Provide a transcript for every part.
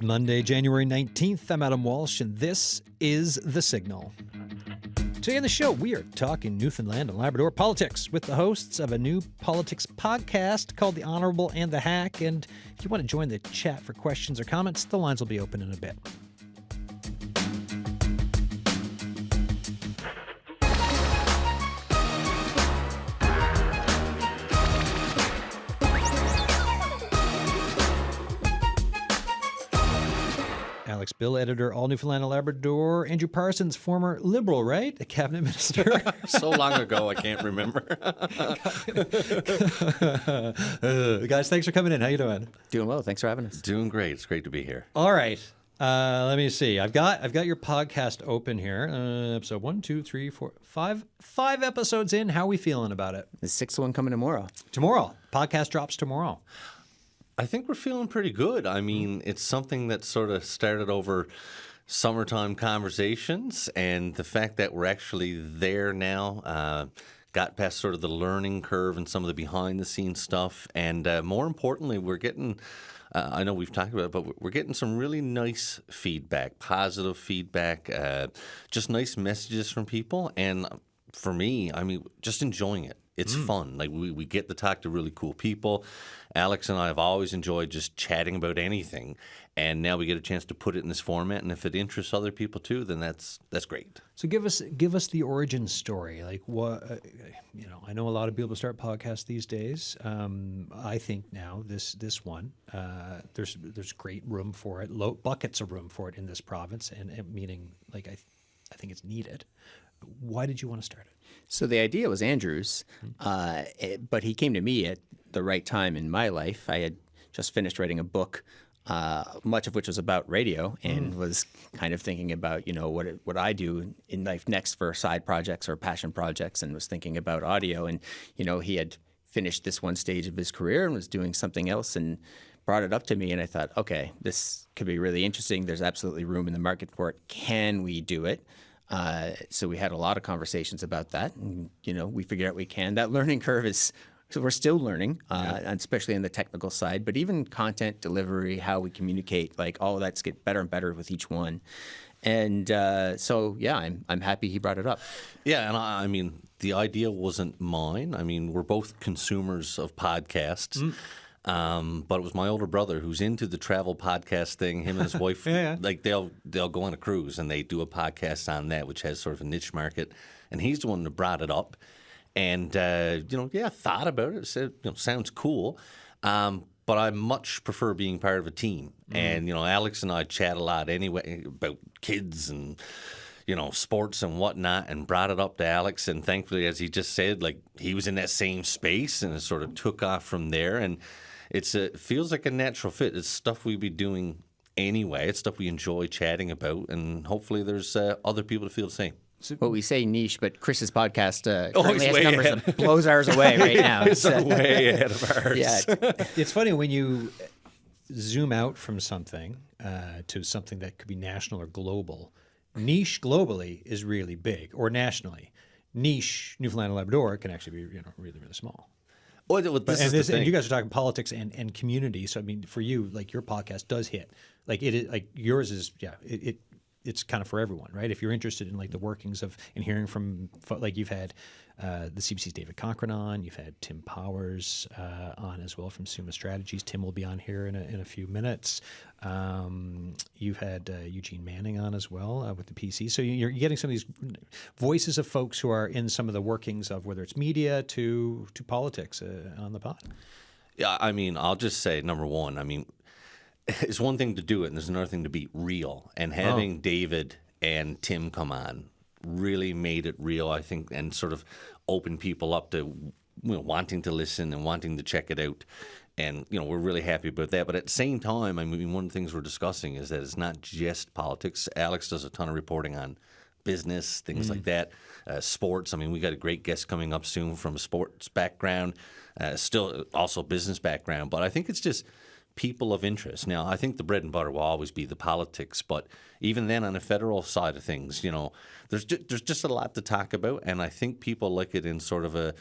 Monday, January 19th. I'm Adam Walsh, and this is The Signal. Today on the show, we are talking Newfoundland and Labrador politics with the hosts of a new politics podcast called The Honourable and the Hack. And if you want to join the chat for questions or comments, the lines will be open in a bit. Alex Bill, editor, allNewfoundland and Labrador. Andrew Parsons, former Liberal, right? A cabinet minister. So long ago, I can't remember. Guys, thanks for coming in. How you doing? Doing well. Thanks for having us. Doing great. It's great to be here. All right. Let me see. I've got your podcast open here. Episode 1, 2, 3, 4, 5 episodes in. How are we feeling about it? The sixth one coming tomorrow. Tomorrow. Podcast drops tomorrow. I think we're feeling pretty good. I mean, it's something that sort of started over summertime conversations, and the fact that we're actually there now, got past sort of the learning curve and some of the behind-the-scenes stuff, and more importantly, we're getting, I know we've talked about it, but we're getting some really nice feedback, positive feedback, just nice messages from people, and for me, I mean, just enjoying it. It's fun. Like we get to talk to really cool people. Alex and I have always enjoyed just chatting about anything, and now we get a chance to put it in this format. And if it interests other people too, then that's great. So give us the origin story. Like what I know a lot of people start podcasts these days. I think now this one there's great room for it, buckets of room for it in this province, and meaning like I think it's needed. Why did you want to start it? So the idea was Andrew's, but he came to me at the right time in my life. I had just finished writing a book, much of which was about radio, and was kind of thinking about, what I do in life next for side projects or passion projects, and was thinking about audio. And, he had finished this one stage of his career and was doing something else and brought it up to me. And I thought, okay, this could be really interesting. There's absolutely room in the market for it. Can we do it? So we had a lot of conversations about that, and we figured out we can. That learning curve is, so we're still learning, and especially on the technical side, but even content delivery, how we communicate, like all of that's get better and better with each one. And I'm happy he brought it up. Yeah, and I mean, the idea wasn't mine. I mean, we're both consumers of podcasts. But it was my older brother who's into the travel podcast thing. Him and his wife, like they'll go on a cruise and they do a podcast on that, which has sort of a niche market. And he's the one that brought it up. And thought about it. Said, sounds cool. But I much prefer being part of a team. And Alex and I chat a lot anyway about kids and sports and whatnot, and brought it up to Alex. And thankfully, as he just said, like he was in that same space, and it sort of took off from there. And it feels like a natural fit. It's stuff we'd be doing anyway. It's stuff we enjoy chatting about, and hopefully there's other people to feel the same. Well, we say niche, but Chris's podcast currently has numbers that blows ours away right now. It's way ahead of ours. Yeah. It's funny when you zoom out from something to something that could be national or global. Niche globally is really big, or nationally. Niche Newfoundland and Labrador can actually be really, really small. Well, and you guys are talking politics and community. So I mean, for you, like your podcast does hit. Like it is, like yours is. Yeah, it's kind of for everyone, right? If you're interested in like the workings of and hearing from, like you've had the CBC's David Cochran on, you've had Tim Powers on as well from Summa Strategies. Tim will be on here in a few minutes. You've had Eugene Manning on as well with the PC. So you're getting some of these voices of folks who are in some of the workings of whether it's media to politics on the pod. Yeah, I mean, I'll just say, number one, I mean, it's one thing to do it, and there's another thing to be real. And having David and Tim come on really made it real, I think, and sort of opened people up to wanting to listen and wanting to check it out. And, we're really happy about that. But at the same time, I mean, one of the things we're discussing is that it's not just politics. Alex does a ton of reporting on business, things like that, sports. I mean, we got a great guest coming up soon from a sports background, still also business background. But I think it's just people of interest. Now, I think the bread and butter will always be the politics, but even then on the federal side of things, there's just a lot to talk about, and I think people like it in sort of a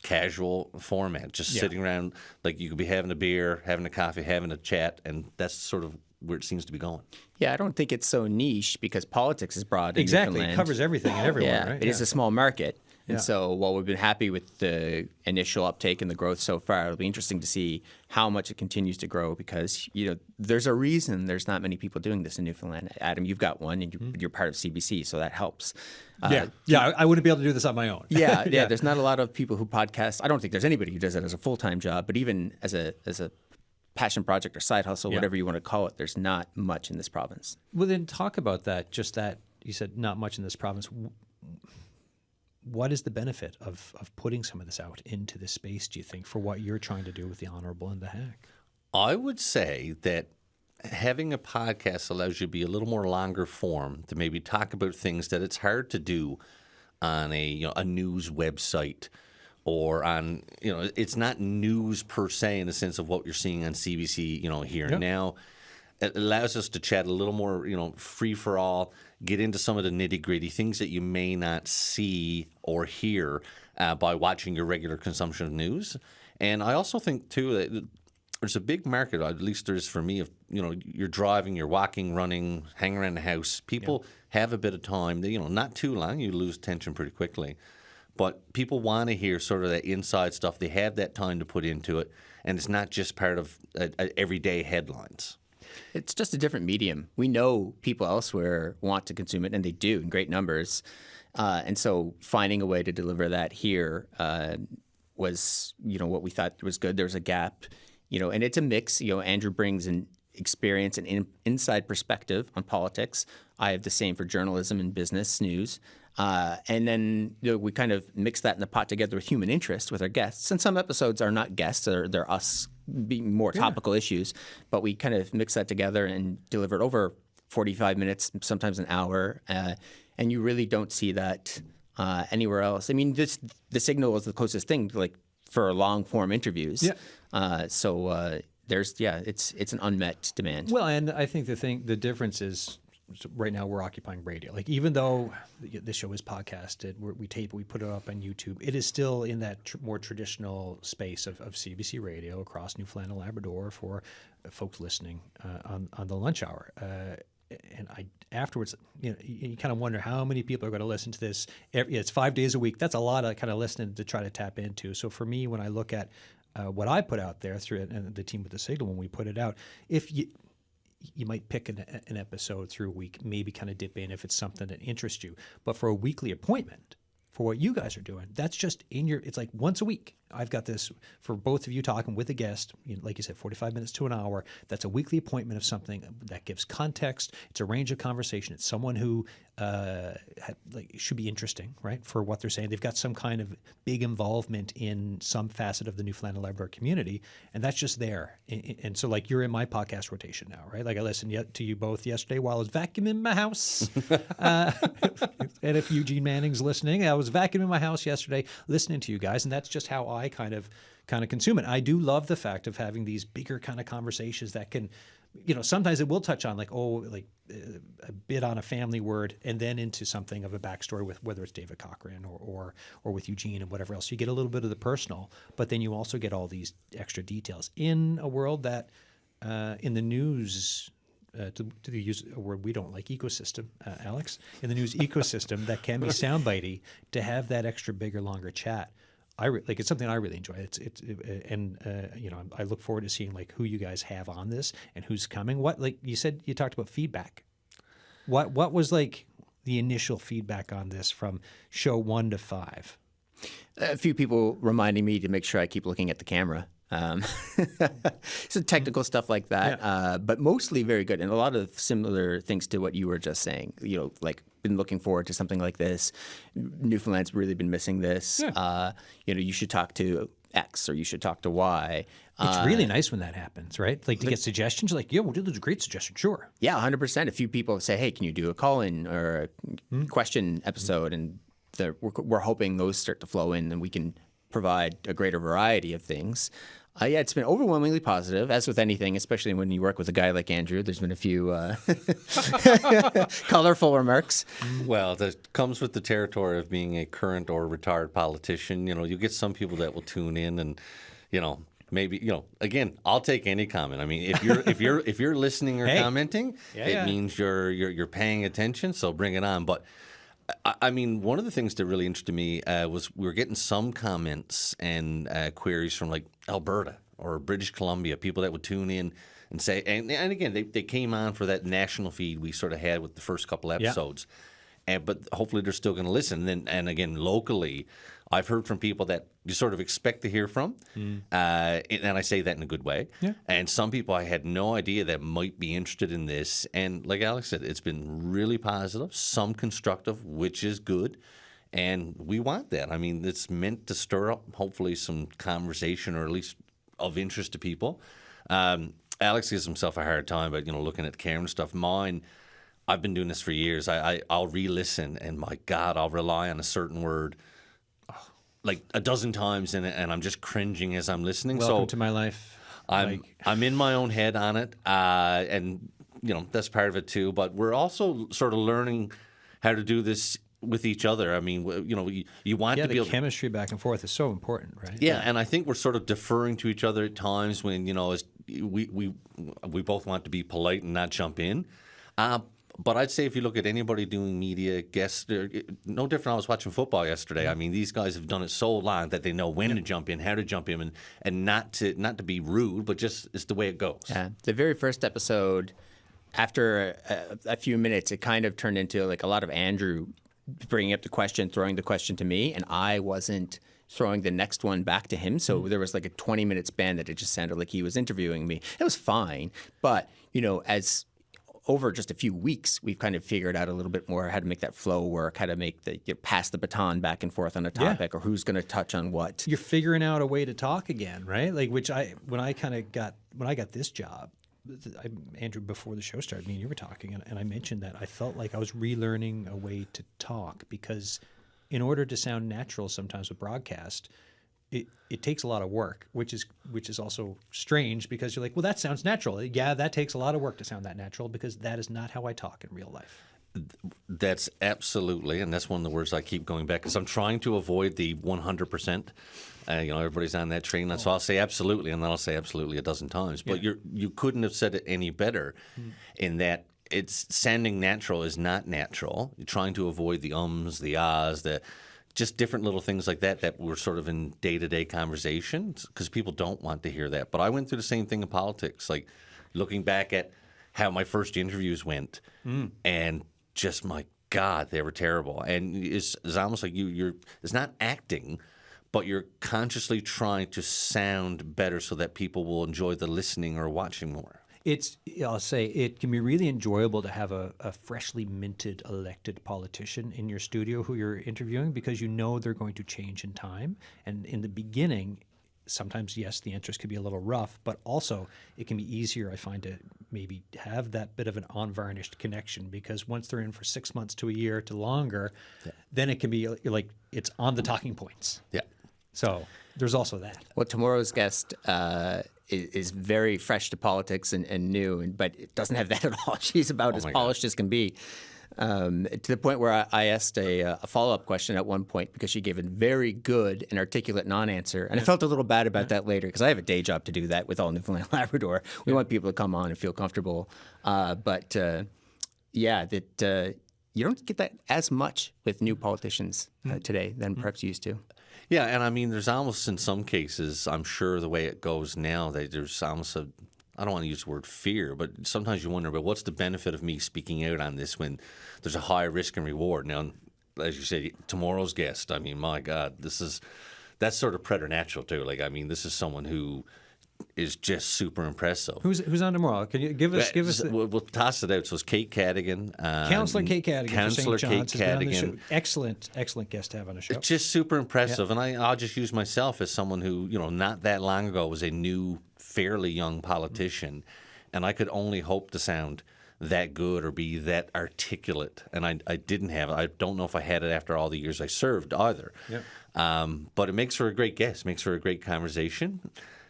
casual format, just sitting around, like you could be having a beer, having a coffee, having a chat, and that's sort of where it seems to be going. Yeah, I don't think it's so niche because politics is broad in Exactly. It Newfoundland. covers everything and everyone, Yeah, right? it is a small market. And Yeah. so while we've been happy with the initial uptake and the growth so far, it'll be interesting to see how much it continues to grow because, there's a reason there's not many people doing this in Newfoundland. Adam, you've got one and you're part of CBC, so that helps. I wouldn't be able to do this on my own. Yeah, there's not a lot of people who podcast. I don't think there's anybody who does it as a full-time job, but even as a passion project or side hustle, whatever you want to call it, there's not much in this province. Well, then talk about that. Just that you said not much in this province. What is the benefit of putting some of this out into this space, do you think, for what you're trying to do with the Honourable and the Hack? I would say that having a podcast allows you to be a little more longer form to maybe talk about things that it's hard to do on a news website or on, it's not news per se in the sense of what you're seeing on CBC, here and now. It allows us to chat a little more, free for all, get into some of the nitty gritty things that you may not see or hear by watching your regular consumption of news. And I also think too that there's a big market, at least there is for me, of you're driving, you're walking, running, hanging around the house. People have a bit of time. They, not too long. You lose attention pretty quickly. But people want to hear sort of that inside stuff. They have that time to put into it, and it's not just part of everyday headlines. It's just a different medium. We know people elsewhere want to consume it, and they do in great numbers. And so finding a way to deliver that here was, what we thought was good. There was a gap, and it's a mix. Andrew brings an experience and inside perspective on politics. I have the same for journalism and business news. And then we kind of mix that in the pot together with human interest with our guests. And some episodes are not guests; they're us being more topical issues. But we kind of mix that together and deliver it over 45 minutes, sometimes an hour. And you really don't see that anywhere else. I mean, the Signal is the closest thing, like for long form interviews. Yeah. So it's an unmet demand. Well, and I think the difference is, so right now we're occupying radio. Like, even though this show is podcasted, we tape it, we put it up on YouTube, it is still in that more traditional space of CBC radio across Newfoundland and Labrador for folks listening on the lunch hour. And afterwards, you kind of wonder how many people are going to listen to this. It's 5 days a week. That's a lot of kind of listening to try to tap into. So for me, when I look at what I put out there through it, and the team with the Signal, when we put it out, if you might pick an episode through a week, maybe kind of dip in if it's something that interests you. But for a weekly appointment, for what you guys are doing, that's just it's like once a week. I've got this for both of you talking with a guest, like you said, 45 minutes to an hour. That's a weekly appointment of something that gives context. It's a range of conversation. It's someone who should be interesting, right, for what they're saying. They've got some kind of big involvement in some facet of the Newfoundland and Labrador community, and that's just there. And so, like, you're in my podcast rotation now, right? Like, I listened to you both yesterday while I was vacuuming my house. And if Eugene Manning's listening, I was vacuuming my house yesterday listening to you guys, and that's just how I kind of consume it. I do love the fact of having these bigger kind of conversations that can, sometimes it will touch on a bit on a family word and then into something of a backstory with whether it's David Cochran or with Eugene and whatever else. You get a little bit of the personal, but then you also get all these extra details in a world that in the news, to use a word we don't like, ecosystem, Alex, in the news ecosystem that can be soundbitey, to have that extra bigger, longer chat. It's something I really enjoy. I look forward to seeing like who you guys have on this and who's coming. What, like you said, you talked about feedback. What was like the initial feedback on this from show 1 to 5? A few people reminding me to make sure I keep looking at the camera. So technical stuff like that, but mostly very good, and a lot of similar things to what you were just saying. Like been looking forward to something like this. Newfoundland's really been missing this. Yeah. You should talk to X or you should talk to Y. It's really nice when that happens, right? Like to get suggestions. You're like, yeah, well, that's a great suggestion. Sure. Yeah, 100%. A few people say, hey, can you do a call-in or a question episode? And we're hoping those start to flow in, and we can provide a greater variety of things. It's been overwhelmingly positive, as with anything, especially when you work with a guy like Andrew. There's been a few colorful remarks. Well, that comes with the territory of being a current or retired politician. You get some people that will tune in and, maybe, again, I'll take any comment. I mean, if you're listening or commenting, it means you're paying attention. So bring it on. But I mean, one of the things that really interested me was we were getting some comments and queries from like Alberta or British Columbia, people that would tune in and say, and again, they came on for that national feed we sort of had with the first couple episodes. But hopefully they're still going to listen. And again, locally, I've heard from people that you sort of expect to hear from, and I say that in a good way. Yeah. And some people I had no idea that might be interested in this. And like Alex said, it's been really positive, some constructive, which is good. And we want that. I mean, it's meant to stir up, hopefully, some conversation or at least of interest to people. Alex gives himself a hard time about, looking at the camera and stuff. Mine, I've been doing this for years. I'll re-listen, and my God, I'll rely on a certain word like a dozen times, and I'm just cringing as I'm listening. Welcome to my life. I'm in my own head on it, and that's part of it too. But we're also sort of learning how to do this with each other. I mean, you want to be able chemistry back and forth is so important, right? Yeah, and I think we're sort of deferring to each other at times when as we both want to be polite and not jump in. But I'd say if you look at anybody doing media, guests, no different. I was watching football yesterday. I mean, these guys have done it so long that they know when to jump in, how to jump in, and not to be rude, but just it's the way it goes. Yeah, the very first episode, after a few minutes, it kind of turned into like a lot of Andrew bringing up the question, throwing the question to me, and I wasn't throwing the next one back to him. So there was like a 20-minute span that it just sounded like he was interviewing me. It was fine, but as over just a few weeks, we've kind of figured out a little bit more how to make that flow work, how to make pass the baton back and forth on a topic, or who's going to touch on what. You're figuring out a way to talk again, right? Like when I got this job, Andrew, before the show started, me and you were talking, and I mentioned that I felt like I was relearning a way to talk, because in order to sound natural sometimes with broadcast, it takes a lot of work, which is also strange, because you're like, well, that sounds natural. Yeah, that takes a lot of work to sound that natural, because that is not how I talk in real life. That's absolutely, and that's one of the words I keep going back, because I'm trying to avoid the 100%. Everybody's on that train, so I'll say absolutely, and then I'll say absolutely a dozen times. But you couldn't have said it any better, in that it's sounding natural is not natural. You're trying to avoid the ums, the ahs, just different little things like that we're sort of in day-to-day conversations, because people don't want to hear that. But I went through the same thing in politics, like looking back at how my first interviews went, and just, my God, they were terrible. And it's almost like it's not acting, but you're consciously trying to sound better so that people will enjoy the listening or watching more. I'll say it can be really enjoyable to have a freshly minted elected politician in your studio who you're interviewing, because they're going to change in time. And in the beginning, sometimes, yes, the answers could be a little rough, but also it can be easier, I find, to maybe have that bit of an unvarnished connection, because once they're in for 6 months to a year to longer, then it can be like it's on the talking points. Yeah. So there's also that. Well, tomorrow's guest is very fresh to politics and new, but it doesn't have that at all. She's about as polished as can be, to the point where I asked a follow-up question at one point, because she gave a very good and articulate non-answer. And I felt a little bad about that later, because I have a day job to do that with allNewfoundland and Labrador. We want people to come on and feel comfortable. But you don't get that as much with new politicians today than perhaps you used to. Yeah, and I mean, there's almost, in some cases, I'm sure the way it goes now, that there's almost I don't want to use the word fear, but sometimes you wonder, but what's the benefit of me speaking out on this when there's a high risk and reward? Now, as you say, tomorrow's guest, I mean, my God, that's sort of preternatural too. Like, I mean, this is someone who is just super impressive. Who's on tomorrow? Can you give us? We'll toss it out. So it's Kate Cadigan, Councillor Kate Cadigan, Councillor Kate Cadigan. Excellent guest to have on the show. It's just super impressive, and I'll just use myself as someone who, not that long ago was a new, fairly young politician, and I could only hope to sound that good or be that articulate, and I didn't have it. I don't know if I had it after all the years I served either. Yeah. But it makes for a great guest, makes for a great conversation.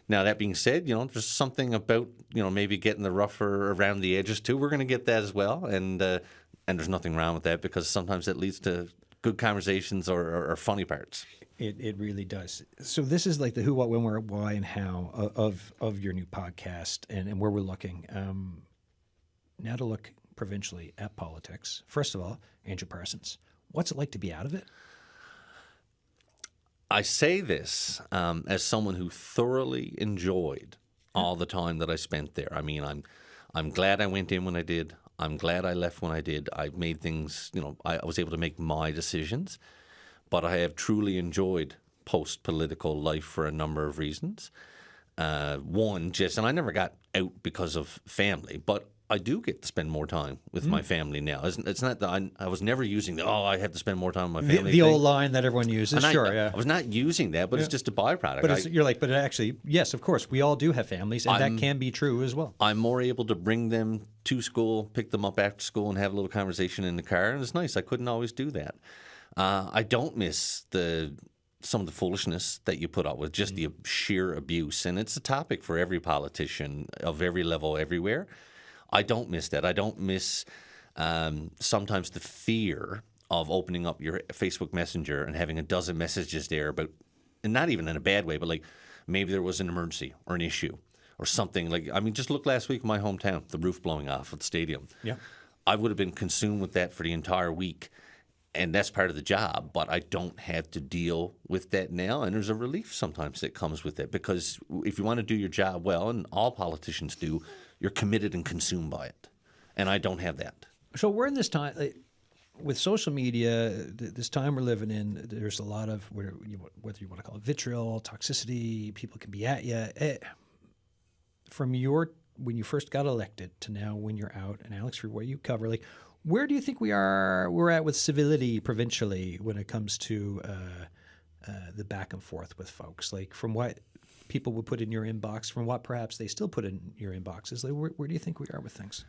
Now, that being said, there's something about, maybe getting the rougher around the edges too. We're going to get that as well, and there's nothing wrong with that, because sometimes that leads to good conversations or funny parts. It really does. So this is like the who, what, when, where, why, and how of your new podcast and where we're looking. Now to look provincially at politics. First of all, Andrew Parsons, what's it like to be out of it? I say this as someone who thoroughly enjoyed all the time that I spent there. I mean, I'm glad I went in when I did. I'm glad I left when I did. I made things, I was able to make my decisions. But I have truly enjoyed post-political life for a number of reasons. One, and I never got out because of family, but I do get to spend more time with my family now. It's not that I was never using I have to spend more time with my family. The old line that everyone uses, and sure, I was not using that, but it's just a byproduct. But you're like, but actually, yes, of course, we all do have families, and that can be true as well. I'm more able to bring them to school, pick them up after school, and have a little conversation in the car, and it's nice. I couldn't always do that. I don't miss some of the foolishness that you put up with, just the sheer abuse. And it's a topic for every politician of every level everywhere. I don't miss that. I don't miss sometimes the fear of opening up your Facebook Messenger and having a dozen messages there about, and not even in a bad way, but like maybe there was an emergency or an issue or something. Just look last week in my hometown, the roof blowing off at the stadium. Yeah, I would have been consumed with that for the entire week. And that's part of the job, but I don't have to deal with that now. And there's a relief sometimes that comes with it, because if you want to do your job well, and all politicians do, you're committed and consumed by it. And I don't have that. So we're in this time, with social media, this time we're living in, there's a lot of, whether you want to call it vitriol, toxicity, people can be at you. From when you first got elected to now when you're out, and Alex, for what you cover, where do you think we're at with civility provincially when it comes to the back and forth with folks? From what people would put in your inbox, from what perhaps they still put in your inboxes, where do you think we are with things?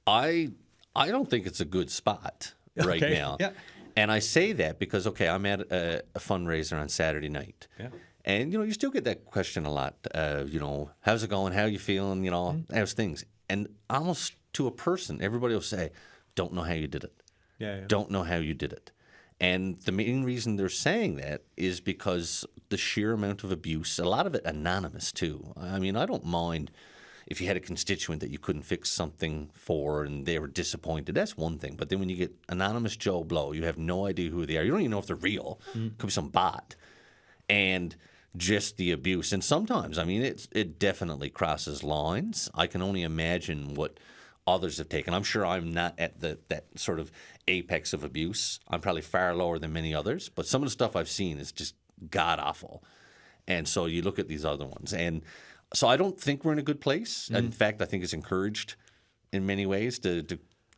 I don't think it's a good spot right now. Yeah. And I say that because, I'm at a fundraiser on Saturday night. Yeah. And, you still get that question a lot. How's it going? How you feeling? How's things? And almost to a person, everybody will say, don't know how you did it. Yeah. Don't know how you did it. And the main reason they're saying that is because the sheer amount of abuse, a lot of it anonymous too. I mean, I don't mind if you had a constituent that you couldn't fix something for and they were disappointed. That's one thing. But then when you get anonymous Joe Blow, you have no idea who they are. You don't even know if they're real. It could be some bot. And just the abuse. And sometimes, it definitely crosses lines. I can only imagine what others have taken. I'm sure I'm not at that sort of apex of abuse. I'm probably far lower than many others. But some of the stuff I've seen is just god-awful. And so you look at these other ones. And so I don't think we're in a good place. In fact, I think it's encouraged in many ways to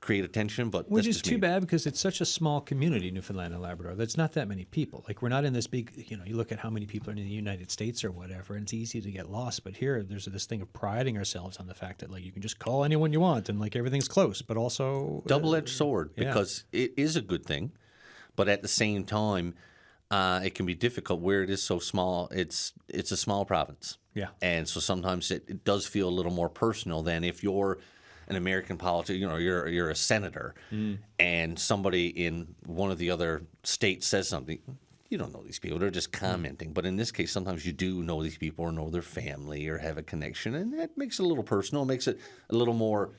create attention, but which that's is just too me. bad, because it's such a small community, Newfoundland and Labrador. That's not that many people. We're not in this big, you look at how many people are in the United States or whatever, and it's easy to get lost. But here, there's this thing of priding ourselves on the fact that you can just call anyone you want and everything's close, but also Double-edged sword, because it is a good thing, but at the same time, it can be difficult where it is so small. It's a small province. Yeah. And so sometimes it does feel a little more personal than if you're an American politician, you're a senator, and somebody in one of the other states says something. You don't know these people; they're just commenting. But in this case, sometimes you do know these people or know their family or have a connection, and that makes it a little personal. It makes it a little more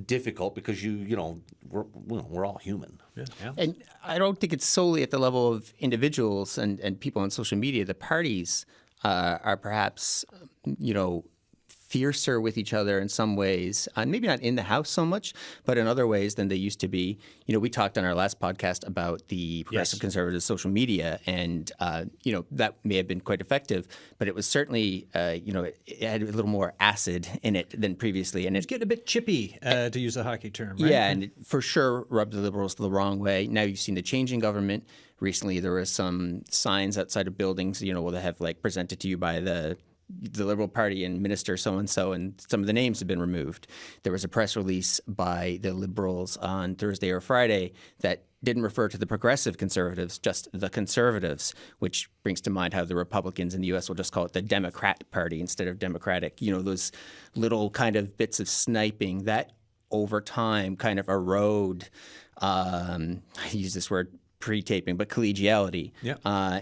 difficult because we're all human. Yeah. And I don't think it's solely at the level of individuals and people on social media. The parties are perhaps, fiercer with each other in some ways, maybe not in the House so much, but in other ways than they used to be. We talked on our last podcast about the progressive conservative social media, and that may have been quite effective, but it was certainly it had a little more acid in it than previously, and It's getting a bit chippy, to use the hockey term, right? yeah, and it for sure rubbed the Liberals the wrong way. Now you've seen the change in government. Recently, there were some signs outside of buildings, they have presented to you by the Liberal Party and Minister so-and-so, and some of the names have been removed. There was a press release by the Liberals on Thursday or Friday that didn't refer to the progressive conservatives, just the conservatives, which brings to mind how the Republicans in the U.S. will just call it the Democrat Party instead of Democratic. Those little kind of bits of sniping that over time kind of erode, I use this word pre-taping, but collegiality. Yeah.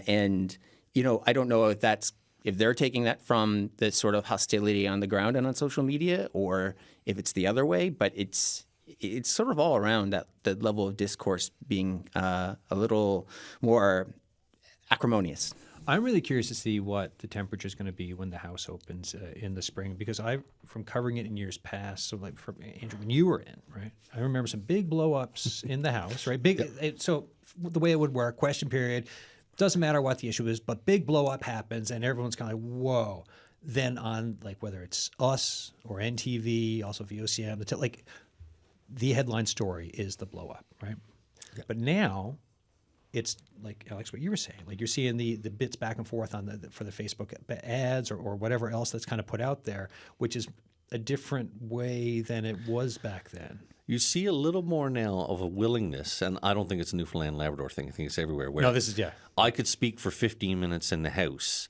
And I don't know if they're taking that from the sort of hostility on the ground and on social media, or if it's the other way. But it's sort of all around that the level of discourse being a little more acrimonious. I'm really curious to see what the temperature is going to be when the House opens in the spring, because from covering it in years past, so like from Andrew, when you were in, right, I remember some big blow-ups in the House, right? So the way it would work, question period, doesn't matter what the issue is, but big blow-up happens, and everyone's kind of like, whoa. Then on, like, whether it's us or NTV, also VOCM, like, the headline story is the blow-up, right? Yeah. But now it's like, Alex, what you were saying, like you're seeing the bits back and forth for the Facebook ads or whatever else that's kind of put out there, which is a different way than it was back then. You see a little more now of a willingness, and I don't think it's a Newfoundland and Labrador thing. I think it's everywhere. Where no, this is, yeah. I could speak for 15 minutes in the House,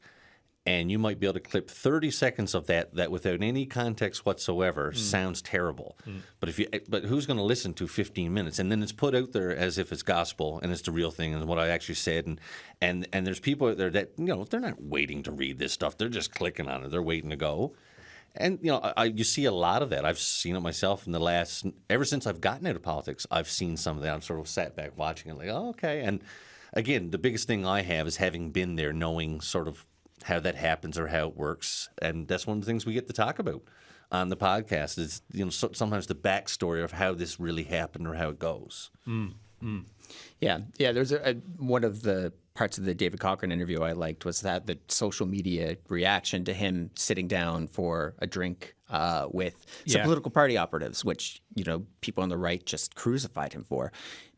and you might be able to clip 30 seconds of that without any context whatsoever sounds terrible. But who's going to listen to 15 minutes? And then it's put out there as if it's gospel and it's the real thing and what I actually said. And there's people out there that, they're not waiting to read this stuff. They're just clicking on it. They're waiting to go. And, you see a lot of that. I've seen it myself ever since I've gotten into politics, I've seen some of that. I'm sort of sat back watching it like, oh, okay. And again, the biggest thing I have is having been there, knowing sort of how that happens or how it works. And that's one of the things we get to talk about on the podcast is, sometimes the backstory of how this really happened or how it goes. Yeah. There's one of the parts of the David Cochran interview I liked was that the social media reaction to him sitting down for a drink with some political party operatives, which, people on the right just crucified him for.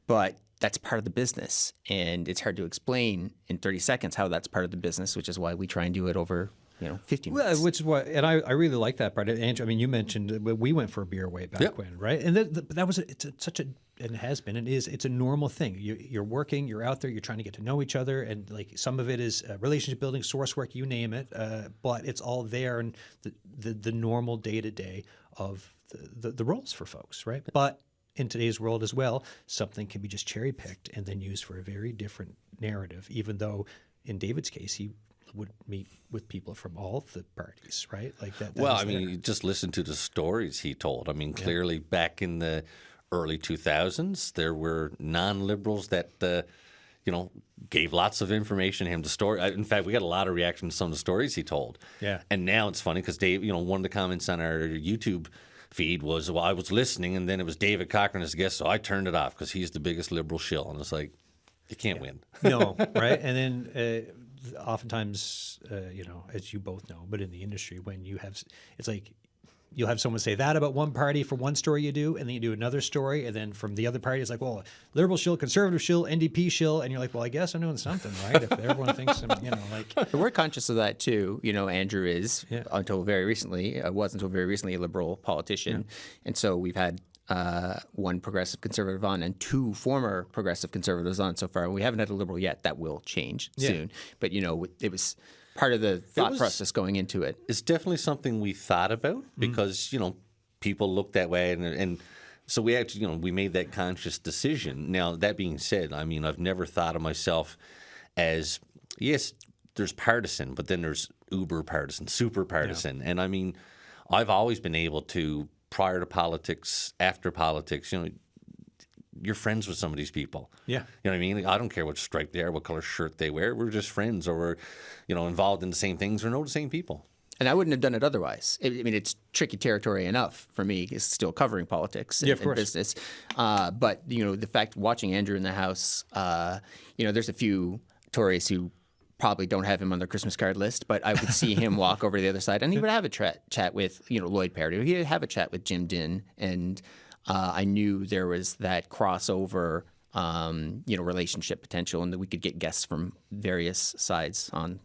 But that's part of the business, and it's hard to explain in 30 seconds how that's part of the business, which is why we try and do it over 15 minutes. Well, which is what, and I really like that part. Andrew, I mean, you mentioned we went for a beer way back when, right? And that was and it has been and is, it's a normal thing. You're working, you're out there, you're trying to get to know each other, and like some of it is relationship building, source work, you name it. But it's all there, and the normal day to day of the roles for folks, right? But in today's world as well, something can be just cherry-picked and then used for a very different narrative, even though in David's case, he would meet with people from all the parties, right? Like that. Well, I mean, you just listen to the stories he told. I mean, clearly back in the early 2000s, there were non-liberals that, gave lots of information to him. The story, in fact, we got a lot of reaction to some of the stories he told. Yeah. And now it's funny because Dave, one of the comments on our YouTube feed was, well, I was listening, and then it was David Cochran as a guest, so I turned it off because he's the biggest liberal shill. And it's like, you can't win. No, right? And then oftentimes, as you both know, but in the industry, when it's like you'll have someone say that about one party for one story you do, and then you do another story, and then from the other party, it's like, well, liberal shill, conservative shill, NDP shill, and you're like, well, I guess I'm doing something right if everyone thinks I'm, like. We're conscious of that too. Andrew is until very recently a liberal politician, and so we've had one progressive conservative on and two former progressive conservatives on so far. We haven't had a liberal yet. That will change soon, but it was part of the thought process going into it. It's definitely something we thought about because, people look that way. And so we actually, we made that conscious decision. Now, that being said, I mean, I've never thought of myself as, yes, there's partisan, but then there's uber partisan, super partisan. And I mean, I've always been able to, prior to politics, after politics, you're friends with some of these people. Yeah. You know what I mean? Like, I don't care what stripe they are, what color shirt they wear. We're just friends, or we're, involved in the same things or know the same people. And I wouldn't have done it otherwise. I mean, it's tricky territory enough for me. It's still covering politics and business. But, the fact watching Andrew in the House, there's a few Tories who probably don't have him on their Christmas card list, but I would see him walk over to the other side, and he would have a chat with, Lloyd Perry. He would have a chat with Jim Dinn, and I knew there was that crossover, relationship potential, and that we could get guests from various sides on.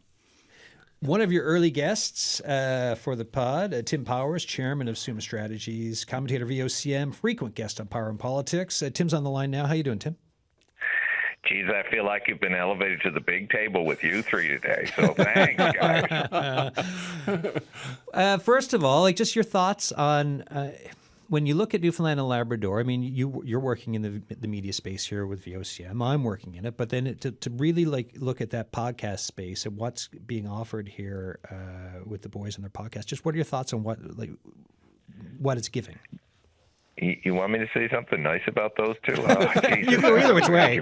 One of your early guests for the pod, Tim Powers, chairman of Summa Strategies, commentator VOCM, frequent guest on Power and Politics. Tim's on the line now. How you doing, Tim? Geez, I feel like you've been elevated to the big table with you three today. So thanks, guys. First of all, just your thoughts on when you look at Newfoundland and Labrador, I mean, you're working in the media space here with VOCM. I'm working in it, but then to really look at that podcast space and what's being offered here with the boys and their podcast. Just what are your thoughts on what it's giving? You want me to say something nice about those two? You can go either which way.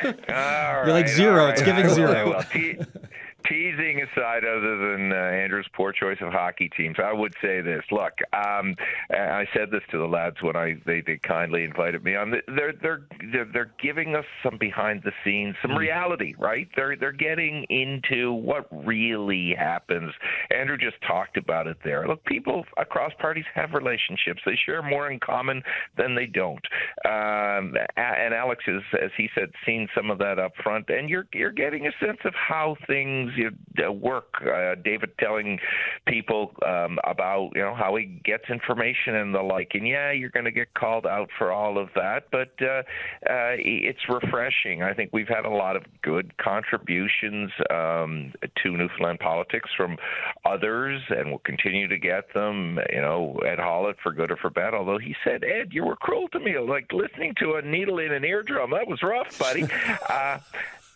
You're like zero. It's giving zero. Well, teasing aside, other than Andrew's poor choice of hockey teams, I would say this. Look, I said this to the lads when they kindly invited me on. They're giving us some behind the scenes, some reality, right? They're getting into what really happens. Andrew just talked about it there. Look, people across parties have relationships. They share more in common than they don't. And Alex is, as he said, seen some of that up front, and you're getting a sense of how things work. David telling people about how he gets information and the like, and you're going to get called out for all of that, but it's refreshing. I think we've had a lot of good contributions to Newfoundland politics from others, and we'll continue to get them. Ed Hollett, for good or for bad, although he said, Ed, you were cruel to me, like listening to a needle in an eardrum. That was rough, buddy.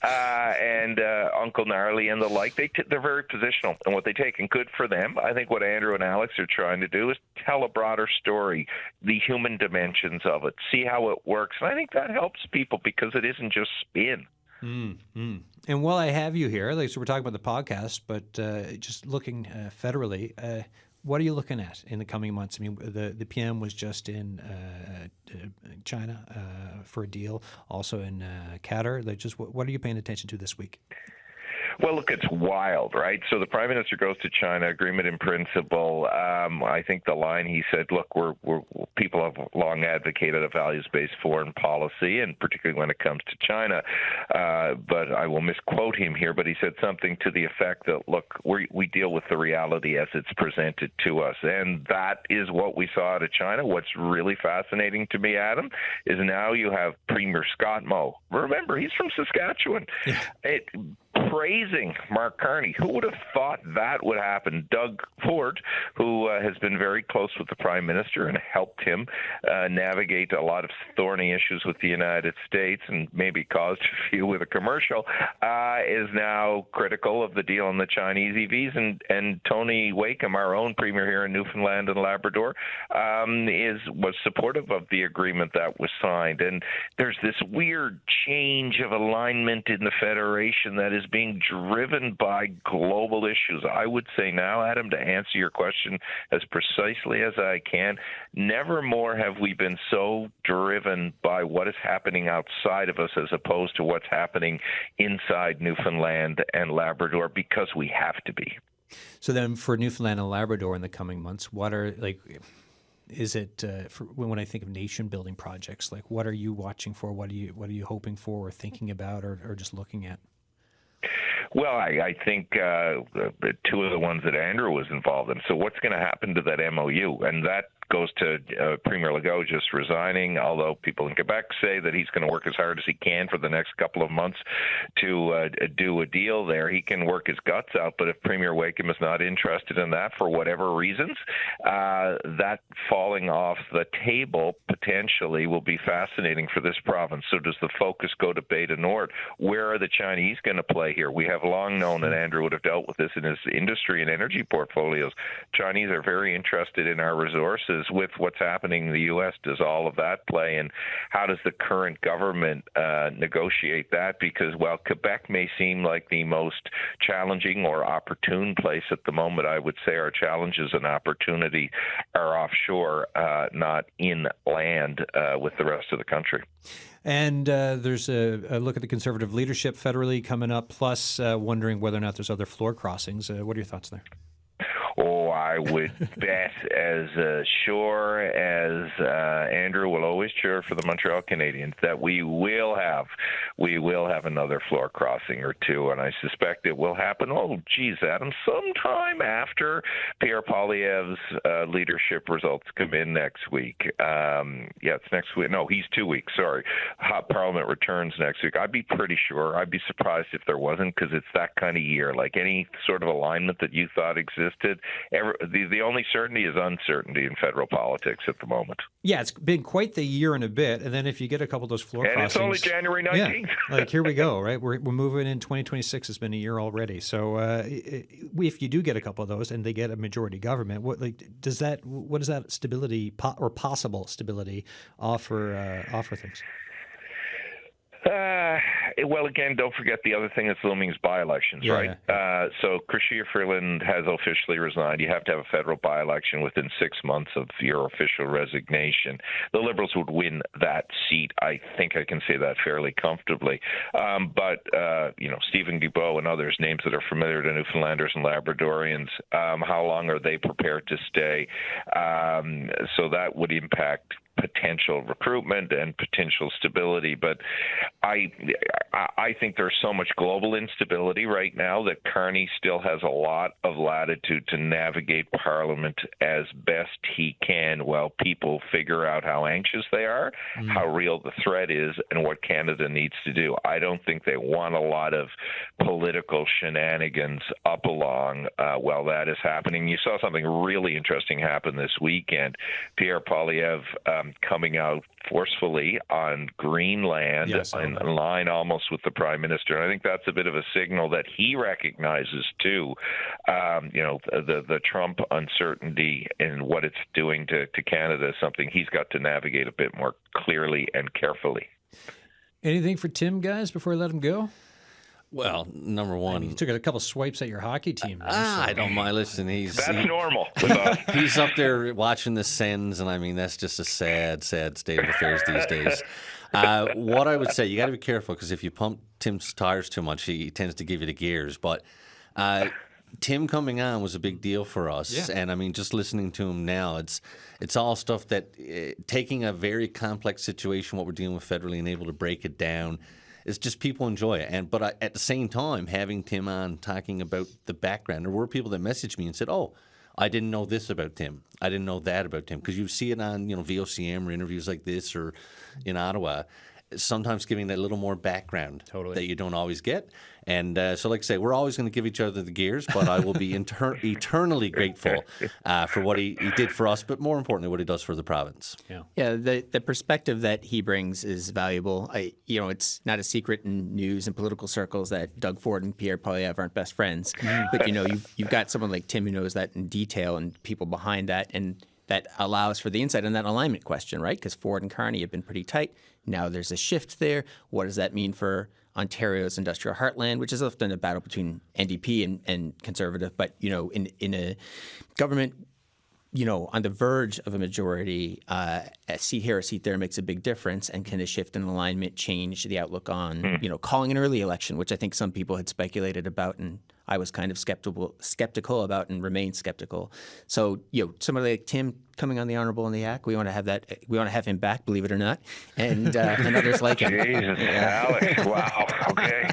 And Uncle Gnarly and the like, they're very positional in what they take, and good for them. I think what Andrew and Alex are trying to do is tell a broader story, the human dimensions of it, see how it works. And I think that helps people because it isn't just spin. Mm-hmm. And while I have you here, so we're talking about the podcast, but just looking federally, what are you looking at in the coming months? I mean, the PM was just in China for a deal, also in Qatar. What are you paying attention to this week? Well, look, it's wild, right? So the Prime Minister goes to China, agreement in principle. I think the line he said, look, people have long advocated a values-based foreign policy, and particularly when it comes to China. But I will misquote him here, but he said something to the effect that, look, we deal with the reality as it's presented to us. And that is what we saw out of China. What's really fascinating to me, Adam, is now you have Premier Scott Moe. Remember, he's from Saskatchewan. Yeah. Praising Mark Carney. Who would have thought that would happen? Doug Ford, who has been very close with the Prime Minister and helped him navigate a lot of thorny issues with the United States and maybe caused a few with a commercial, is now critical of the deal on the Chinese EVs. And Tony Wakeham, our own Premier here in Newfoundland and Labrador, was supportive of the agreement that was signed. And there's this weird change of alignment in the Federation that is being driven by global issues. I would say now, Adam, to answer your question as precisely as I can, never more have we been so driven by what is happening outside of us as opposed to what's happening inside Newfoundland and Labrador, because we have to be. So then for Newfoundland and Labrador in the coming months, what are, is it, when I think of nation-building projects, what are you watching for? What are you hoping for or thinking about or just looking at? Well, I think two of the ones that Andrew was involved in. So what's going to happen to that MOU? And that goes to Premier Legault just resigning, although people in Quebec say that he's going to work as hard as he can for the next couple of months to do a deal there. He can work his guts out, but if Premier Wakeham is not interested in that for whatever reasons, that falling off the table potentially will be fascinating for this province. So does the focus go to Beta Nord? Where are the Chinese going to play here? We have long known, and Andrew would have dealt with this in his industry and energy portfolios, Chinese are very interested in our resources. With what's happening in the U.S., does all of that play, and how does the current government negotiate that? Because while Quebec may seem like the most challenging or opportune place at the moment, I would say our challenges and opportunity are offshore, not inland with the rest of the country. And there's a look at the Conservative leadership federally coming up, plus wondering whether or not there's other floor crossings. What are your thoughts there? Oh, I would bet as sure as Andrew will always cheer for the Montreal Canadiens that we will have another floor crossing or two, and I suspect it will happen. Oh, geez, Adam, sometime after Pierre Poilievre's leadership results come in next week. It's next week. No, he's 2 weeks. Sorry, Parliament returns next week. I'd be pretty sure. I'd be surprised if there wasn't, because it's that kind of year. Like any sort of alignment that you thought existed, the only certainty is uncertainty in federal politics at the moment. Yeah, it's been quite the year and a bit, and then if you get a couple of those floor And crossings, it's only January 19th. Yeah, like here we go, right? We're moving in 2026. It's been a year already. So if you do get a couple of those and they get a majority government, what does that stability or possible stability offer things? Well, again, don't forget the other thing that's looming is by-elections, right? Yeah. So Chrystia Freeland has officially resigned. You have to have a federal by-election within 6 months of your official resignation. The Liberals would win that seat. I think I can say that fairly comfortably. But Stephen Guilbeault and others, names that are familiar to Newfoundlanders and Labradorians, how long are they prepared to stay? So that would impact potential recruitment and potential stability, but I think there's so much global instability right now that Carney still has a lot of latitude to navigate Parliament as best he can while people figure out how anxious they are, how real the threat is, and what Canada needs to do. I don't think they want a lot of political shenanigans up along while that is happening. You saw something really interesting happen this weekend. Pierre Poilievre coming out forcefully on Greenland, in line almost with the Prime Minister. And I think that's a bit of a signal that he recognizes, too, the Trump uncertainty and what it's doing to Canada is something he's got to navigate a bit more clearly and carefully. Anything for Tim, guys, before I let him go? Well, number one, he took a couple swipes at your hockey team. I don't mind. Listen, that's normal with us. He's up there watching the Sens, and I mean that's just a sad state of affairs these days. What I would say, you got to be careful because if you pump Tim's tires too much, he tends to give you the gears. But Tim coming on was a big deal for us, and I mean just listening to him now, it's all stuff that taking a very complex situation, what we're dealing with federally, and able to break it down. It's just people enjoy it. But at the same time, having Tim on talking about the background, there were people that messaged me and said, oh, I didn't know this about Tim. I didn't know that about Tim. Because you see it on VOCM or interviews like this or in Ottawa, sometimes giving that little more background that you don't always get. And so like I say, we're always going to give each other the gears, but I will be eternally grateful for what he did for us, but more importantly, what he does for the province. Yeah, the perspective that he brings is valuable. It's not a secret in news and political circles that Doug Ford and Pierre Poilievre aren't best friends. But, you've got someone like Tim who knows that in detail and people behind that, and that allows for the insight on that alignment question, right? Because Ford and Carney have been pretty tight. Now there's a shift there. What does that mean for Ontario's industrial heartland, which is often a battle between NDP and Conservative, but in a government, on the verge of a majority, a seat here, a seat there makes a big difference. And can a shift in alignment change the outlook on, calling an early election, which I think some people had speculated about, and I was kind of skeptical about and remain skeptical. So, somebody like Tim coming on the Honourable and the Hack, we want to have that. We want to have him back, believe it or not, and others like him. Jesus, Alex! Wow. Okay.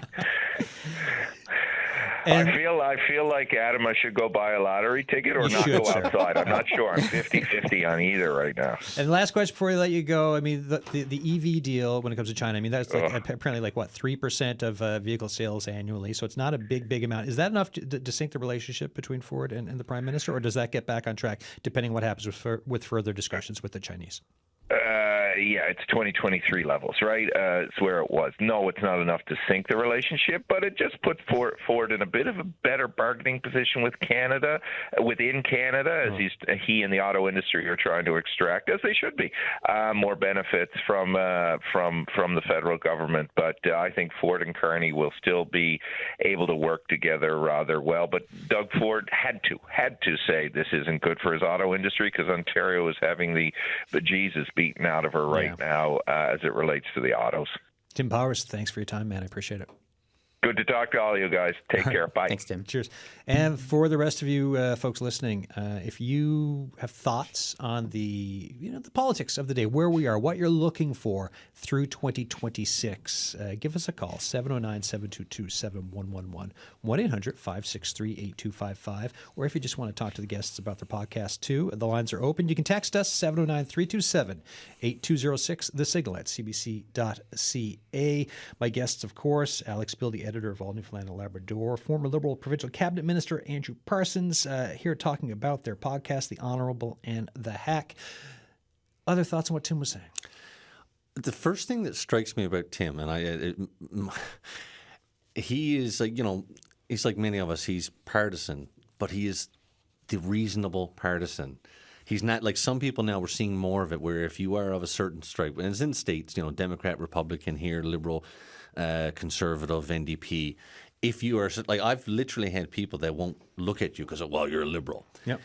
And I feel like, Adam, I should go buy a lottery ticket or not go outside. I'm not sure. I'm 50-50 on either right now. And last question before we let you go. I mean, the EV deal when it comes to China, I mean, that's apparently 3% of vehicle sales annually. So it's not a big amount. Is that enough to sink the relationship between Ford and the Prime Minister, or does that get back on track depending on what happens with further discussions with the Chinese? Yeah, it's 2023 levels, right? It's where it was. No, it's not enough to sink the relationship, but it just puts Ford in a bit of a better bargaining position with Canada, within Canada, as he and the auto industry are trying to extract, as they should be, more benefits from the federal government. But I think Ford and Carney will still be able to work together rather well. But Doug Ford had to say this isn't good for his auto industry because Ontario is having the bejesus beaten out of her right now as it relates to the autos. Tim Powers, thanks for your time, man. I appreciate it. Good to talk to all you guys. Take care. Bye. Thanks, Tim. Cheers. And for the rest of you folks listening, if you have thoughts on the politics of the day, where we are, what you're looking for through 2026, give us a call, 709-722-7111, 1-800-563-8255. Or if you just want to talk to the guests about their podcast too, the lines are open. You can text us, 709-327-8206, the signal at cbc.ca. My guests, of course, Alex Bill, the editor editor of allNewfoundland and Labrador, former Liberal provincial cabinet minister Andrew Parsons, here talking about their podcast, The Honourable and the Hack. Other thoughts on what Tim was saying? The first thing that strikes me about Tim, and he is like, he's like many of us. He's partisan, but he is the reasonable partisan. He's not like some people now. We're seeing more of it, where if you are of a certain stripe, and it's in states, Democrat, Republican here, Liberal, Conservative, NDP. If you are like, I've literally had people that won't look at you because, well, you're a Liberal. Yep.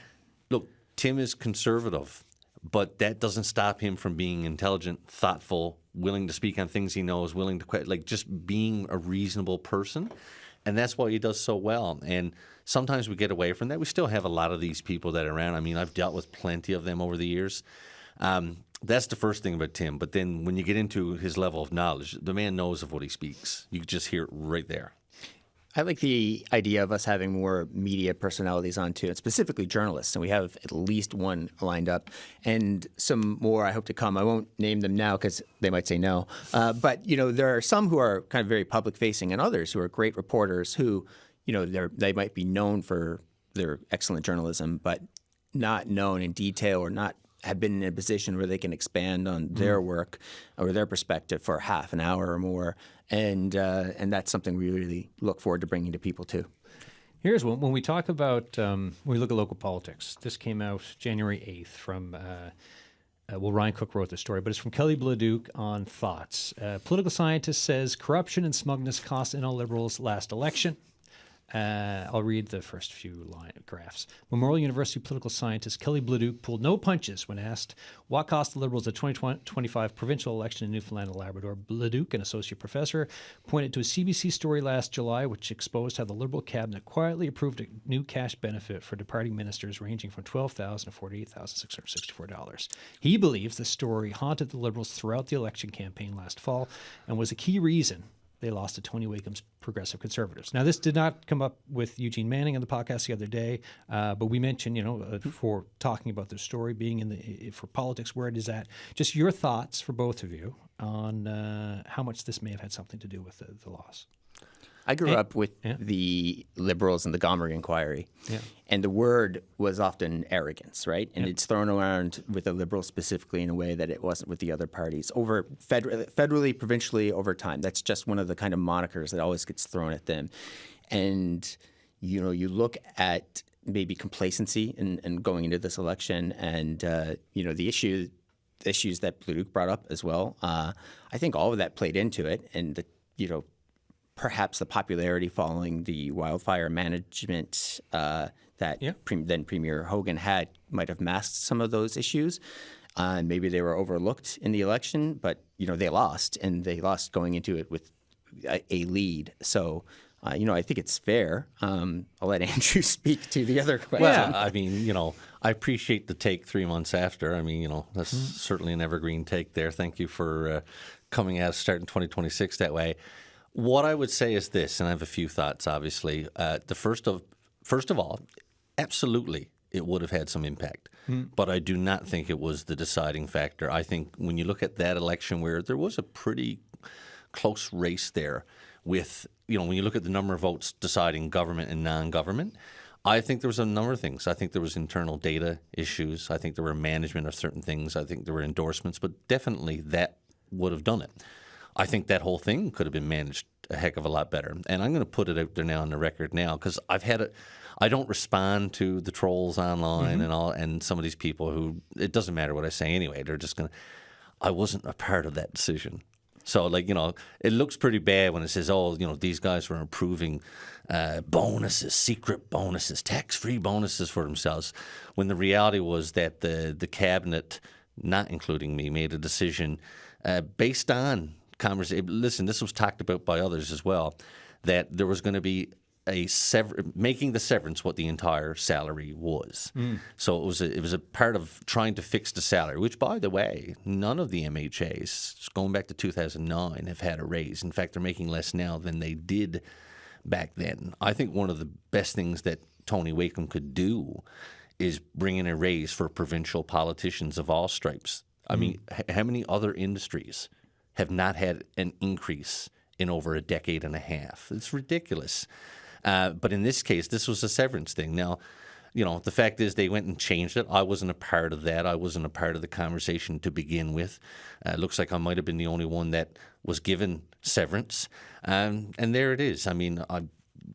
Look, Tim is conservative, but that doesn't stop him from being intelligent, thoughtful, willing to speak on things he knows, willing to like just being a reasonable person. And that's why he does so well. And sometimes we get away from that. We still have a lot of these people that are around. I mean, I've dealt with plenty of them over the years. That's the first thing about Tim. But then when you get into his level of knowledge, the man knows of what he speaks. You can just hear it right there. I like the idea of us having more media personalities on too, and specifically journalists. And we have at least one lined up, and some more I hope to come. I won't name them now because they might say no. But there are some who are kind of very public facing, and others who are great reporters who, they might be known for their excellent journalism, but not known in detail or not have been in a position where they can expand on their work or their perspective for half an hour or more. And that's something we really look forward to bringing to people too. Here's one. When we talk about, when we look at local politics, this came out January 8th from, Ryan Cook wrote the story, but it's from Kelly Bladuke on Thoughts. Political scientist says corruption and smugness cost NL Liberals last election. I'll read the first few graphs. Memorial University political scientist Kelly Bladuke pulled no punches when asked what cost the Liberals the 2025 provincial election in Newfoundland and Labrador. Bladuke, an associate professor, pointed to a CBC story last July which exposed how the Liberal cabinet quietly approved a new cash benefit for departing ministers ranging from $12,000 to $48,664. He believes the story haunted the Liberals throughout the election campaign last fall and was a key reason they lost to Tony Wakeham's Progressive Conservatives. Now, this did not come up with Eugene Manning on the podcast the other day, but we mentioned, for talking about the story being for politics, where it is at. Just your thoughts for both of you on how much this may have had something to do with the loss. I grew up with the Liberals and the Gomery Inquiry, and the word was often arrogance, right? And it's thrown around with the Liberals specifically in a way that it wasn't with the other parties, over federally, provincially, over time. That's just one of the kind of monikers that always gets thrown at them. And, you look at maybe complacency in going into this election and, the issues that Bladuke brought up as well. I think all of that played into it, and perhaps the popularity following the wildfire management that then Premier Hogan had might have masked some of those issues. Maybe they were overlooked in the election, but they lost, and they lost going into it with a lead. So, I think it's fair. I'll let Andrew speak to the other question. Well, I mean, I appreciate the take 3 months after. I mean, that's certainly an evergreen take there. Thank you for coming at us starting 2026 that way. What I would say is this, and I have a few thoughts, obviously. First of all, absolutely, it would have had some impact. But I do not think it was the deciding factor. I think when you look at that election where there was a pretty close race there with, when you look at the number of votes deciding government and non-government, I think there was a number of things. I think there was internal data issues. I think there were management of certain things. I think there were endorsements, but definitely that would have done it. I think that whole thing could have been managed a heck of a lot better. And I'm going to put it out there now on the record now because I've had it. I don't respond to the trolls online and some of these people who, it doesn't matter what I say anyway. They're just going to, I wasn't a part of that decision. So, it looks pretty bad when it says, these guys were approving bonuses, secret bonuses, tax-free bonuses for themselves, when the reality was that the cabinet, not including me, made a decision based on conversation. Listen, this was talked about by others as well, that there was going to be making the severance what the entire salary was. So it was a part of trying to fix the salary, which, by the way, none of the MHAs, going back to 2009, have had a raise. In fact, they're making less now than they did back then. I think one of the best things that Tony Wakeham could do is bring in a raise for provincial politicians of all stripes. I mean, how many other industries have not had an increase in over a decade and a half. It's ridiculous. But in this case, this was a severance thing. Now, the fact is they went and changed it. I wasn't a part of that. I wasn't a part of the conversation to begin with. It looks like I might have been the only one that was given severance. And there it is. I mean, I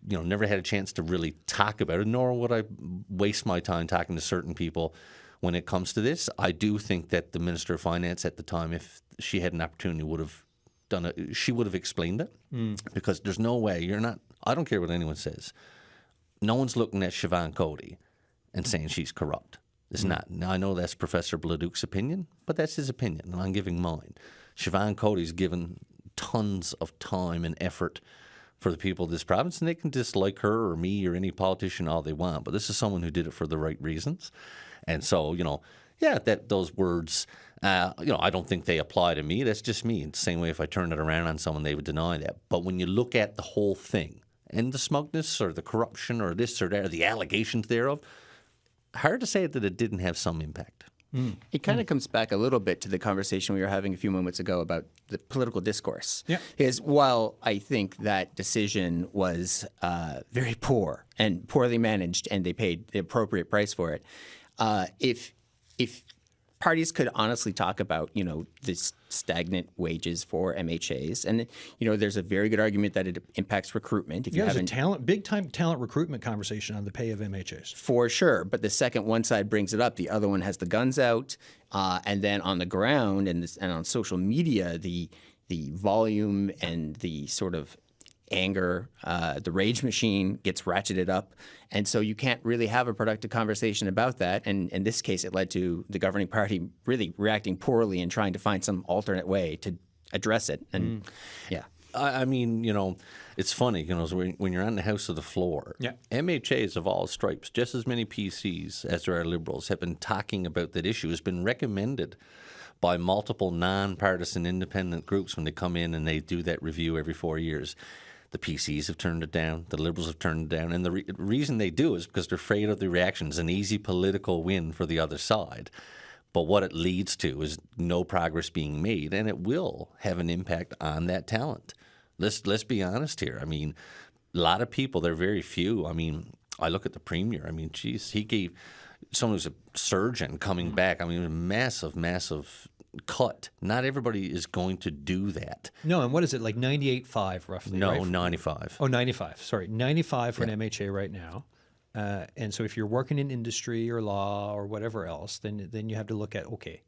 never had a chance to really talk about it, nor would I waste my time talking to certain people when it comes to this. I do think that the Minister of Finance at the time, if she had an opportunity, would have done it. She would have explained it because there's no way I don't care what anyone says. No one's looking at Siobhan Cody and saying she's corrupt. It's not. Now, I know that's Professor Bladuc's opinion, but that's his opinion, and I'm giving mine. Siobhan Cody's given tons of time and effort for the people of this province, and they can dislike her or me or any politician all they want, but this is someone who did it for the right reasons. And so, those words, I don't think they apply to me. That's just me. It's the same way if I turned it around on someone, they would deny that. But when you look at the whole thing, and the smugness or the corruption or this or that or the allegations thereof, hard to say that it didn't have some impact. It kind of comes back a little bit to the conversation we were having a few moments ago about the political discourse. Yeah. Is while I think that decision was very poor and poorly managed and they paid the appropriate price for it, if parties could honestly talk about, this stagnant wages for MHAs, and there's a very good argument that it impacts recruitment. If there's a big time talent recruitment conversation on the pay of MHAs for sure. But the second one side brings it up, the other one has the guns out, and then on the ground and on social media, the volume and the sort of anger, the rage machine gets ratcheted up. And so you can't really have a productive conversation about that. And in this case, it led to the governing party really reacting poorly and trying to find some alternate way to address it. And I mean, it's funny, when you're on the House of the Floor, MHAs of all stripes, just as many PCs as there are Liberals, have been talking about that issue. Has been recommended by multiple non-partisan independent groups when they come in and they do that review every 4 years. The PCs have turned it down. The Liberals have turned it down. And the reason they do is because they're afraid of the reactions, an easy political win for the other side. But what it leads to is no progress being made, and it will have an impact on that talent. Let's be honest here. I mean, a lot of people, they're very few. I mean, I look at the Premier. I mean, geez, he gave someone who's a surgeon coming back. I mean, a massive cut. Not everybody is going to do that. No, and what is it, like 98.5 roughly? No, right? 95. Oh, 95. Sorry, 95 for an MHA right now. And so if you're working in industry or law or whatever else, then you have to look at, okay,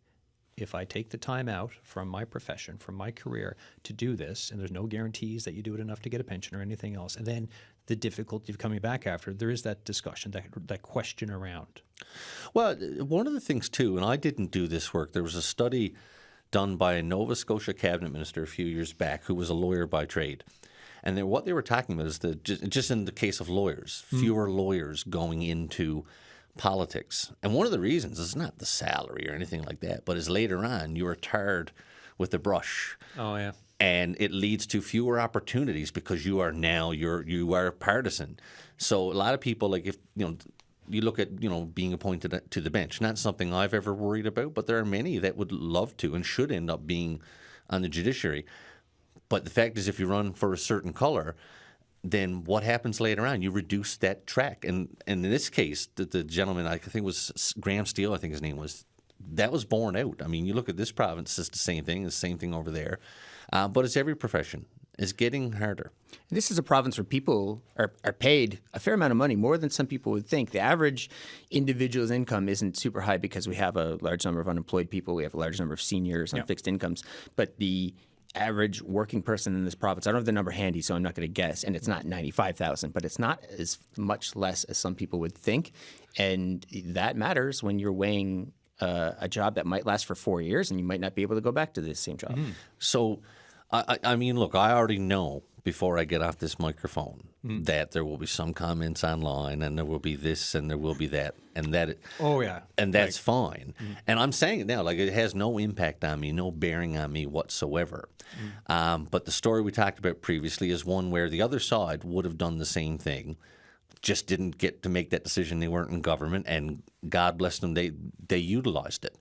if I take the time out from my profession, from my career to do this, and there's no guarantees that you do it enough to get a pension or anything else, and then the difficulty of coming back after, there is that discussion, that question around. Well, one of the things too, and I didn't do this work, there was a study done by a Nova Scotia cabinet minister a few years back who was a lawyer by trade. And what they were talking about is just in the case of lawyers, fewer lawyers going into politics. And one of the reasons is not the salary or anything like that, but is later on you are tarred with the brush. Oh, yeah. And it leads to fewer opportunities because you are partisan. So a lot of people, like if you look at being appointed to the bench, not something I've ever worried about, but there are many that would love to and should end up being on the judiciary. But the fact is, if you run for a certain color, then what happens later on? You reduce that track. And in this case, the gentleman, I think it was Graham Steele, I think his name was, that was borne out. I mean, you look at this province, it's the same thing over there. But it's every profession. It's getting harder. This is a province where people are paid a fair amount of money, more than some people would think. The average individual's income isn't super high because we have a large number of unemployed people. We have a large number of seniors on fixed incomes. But the average working person in this province, I don't have the number handy, so I'm not going to guess, and it's not 95,000, but it's not as much less as some people would think. And that matters when you're weighing a job that might last for 4 years and you might not be able to go back to this same job. Mm-hmm. So, I mean, look, I already know before I get off this microphone that there will be some comments online and there will be this and there will be that and that. Oh, yeah. And that's fine. And I'm saying it now, like it has no impact on me, no bearing on me whatsoever. But the story we talked about previously is one where the other side would have done the same thing, just didn't get to make that decision. They weren't in government, and God bless them, they utilized it.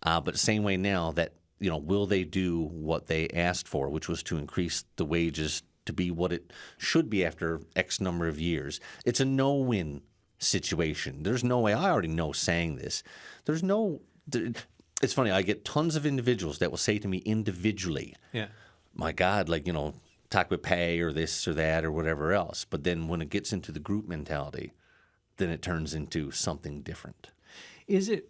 But the same way now that will they do what they asked for, which was to increase the wages to be what it should be after X number of years? It's a no-win situation. There's no way. I already know saying this. It's funny. I get tons of individuals that will say to me individually, my God, talk about pay or this or that or whatever else. But then when it gets into the group mentality, then it turns into something different. Is it,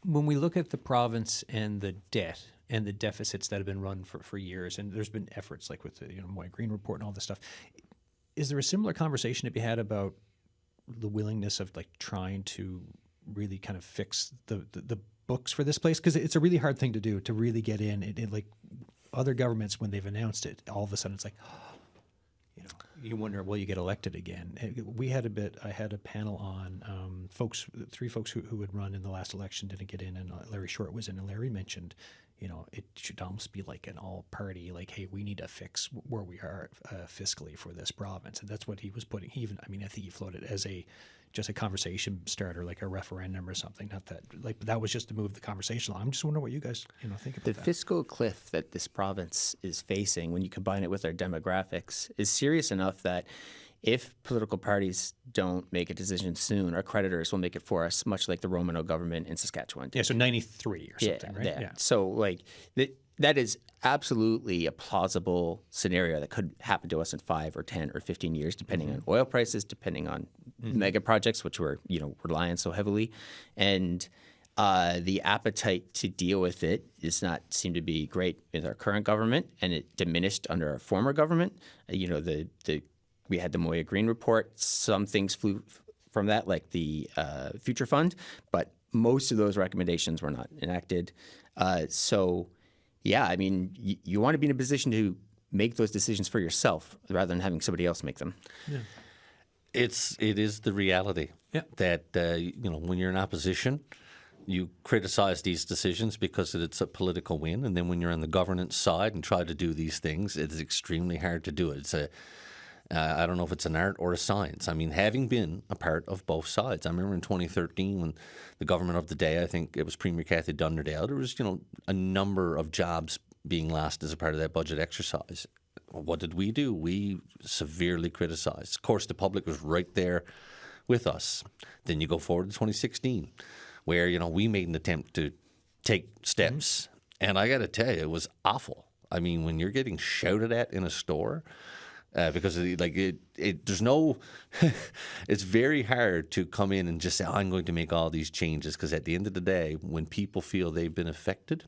when we look at the province and the debt and the deficits that have been run for years, and there's been efforts like with the Moy Green report and all this stuff, is there a similar conversation to be had about the willingness of trying to really kind of fix the books for this place? Because it's a really hard thing to do, to really get in. Like other governments, when they've announced it, all of a sudden it's like, you wonder, will you get elected again? I had a panel on three folks who had run in the last election, didn't get in, and Larry Short was in, and Larry mentioned, it should almost be like an all-party, hey, we need to fix where we are fiscally for this province, and that's what he was putting. I think he floated as just a conversation starter, like a referendum or something. Not that, but that was just to move the conversation along. I'm just wondering what you guys, think about the that. fiscal cliff that this province is facing, when you combine it with our demographics, is serious enough that if political parties don't make a decision soon, our creditors will make it for us, much like the Romano government in Saskatchewan did. Yeah, so 93 or something, right? Yeah. So that is absolutely a plausible scenario that could happen to us in 5 or 10 or 15 years, depending on oil prices, depending on mega projects, which we're rely on so heavily, and the appetite to deal with it does not seem to be great with our current government, and it diminished under our former government. We had the Moya Green report. Some things flew from that, like the Future Fund, but most of those recommendations were not enacted. You want to be in a position to make those decisions for yourself rather than having somebody else make them. Yeah. It is the reality that when you're in opposition, you criticize these decisions because it's a political win, and then when you're on the governance side and try to do these things, it is extremely hard to do it. I don't know if it's an art or a science. Having been a part of both sides, I remember in 2013 when the government of the day, I think it was Premier Cathy Dunderdale, there was a number of jobs being lost as a part of that budget exercise. What did we do? We severely criticized. Of course, the public was right there with us. Then you go forward to 2016, where we made an attempt to take steps, and I got to tell you, it was awful. When you're getting shouted at in a store. Because there's no, it's very hard to come in and just say, I'm going to make all these changes, because at the end of the day, when people feel they've been affected,